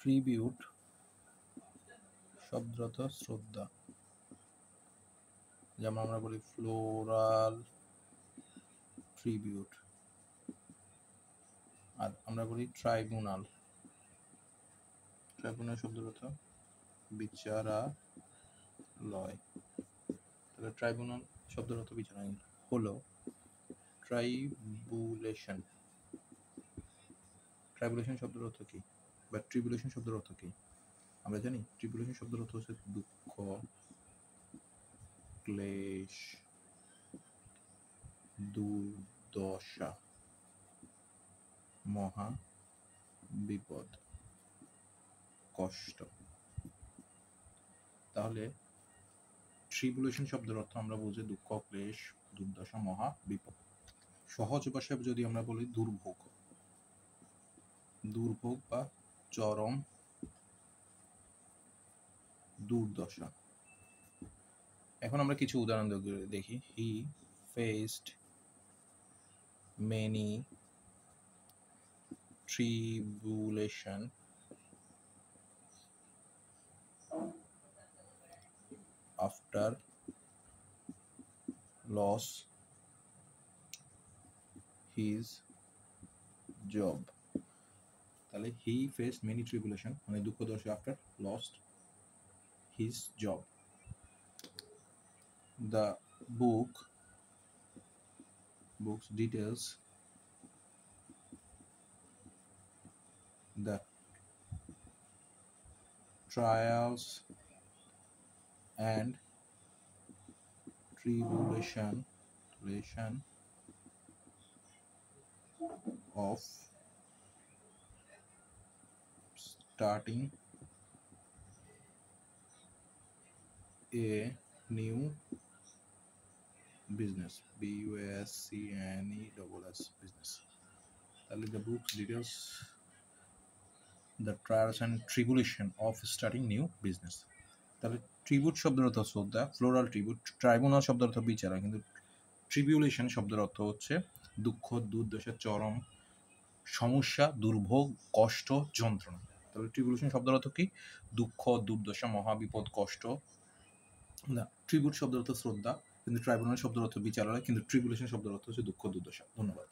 Tribute শব্দের অর্থ শ্রদ্ধা, যেমন আমরা বলি ফ্লোরাল ট্রিবিউট, আর আমরা বলি ট্রাইব্যুনাল। ট্রাইব্যুনাল শব্দের অর্থ বিচারালয়। তাহলে ট্রাইব্যুনাল শব্দের অর্থ বিচারালয় হলো ট্রাইবুলেশন। ট্রাইবুলেশন শব্দের অর্থ কি, বা ট্রিবুলেশন শব্দের অর্থ কি আমরা জানি? ট্রিবুলেশন শব্দের অর্থ হচ্ছে দুঃখ, ক্লেশ, দুর্দশা, মহা বিপদ, কষ্ট। তাহলে ট্রিবুলেশন শব্দের অর্থ আমরা বুঝি দুঃখ, ক্লেশ, দুর্দশা, মহা বিপদ। সহজ ভাষায় যদি আমরা বলি দুর্ভোগ, দুর্ভোগ বা চরম দুর্দশা। এখন আমরা কিছু উদাহরণ দেখি। He faced many tribulation after lost his job। তাহলে he faced many tribulation মানে দুঃখ দশা after lost his job। The books details the trials and tribulation of starting a new business, business, business। তাহলে the books details the trials and tribulation of starting new business। তাহলে tribute শব্দের অর্থ শ্রদ্ধা, floral tribute. Tribunal শব্দের অর্থ বিচারা, কিন্তু ট্রিবিউলেশন শব্দের অর্থ হচ্ছে দুঃখ, দুর্দশা, চরম সমস্যা, দুর্ভোগ, কষ্ট, যন্ত্রণা। তাহলে ট্রিবিউলেশন শব্দের অর্থ কি? দুঃখ, দুর্দশা, মহাবিপদ, কষ্ট। না, ট্রিবিউট শব্দের অর্থ শ্রদ্ধা, কিন্তু ট্রাইব্যুনাল শব্দের অর্থ বিচারালয়, কিন্তু ট্রিবিউলেশন শব্দের অর্থ হচ্ছে দুঃখ, দুর্দশা। ধন্যবাদ।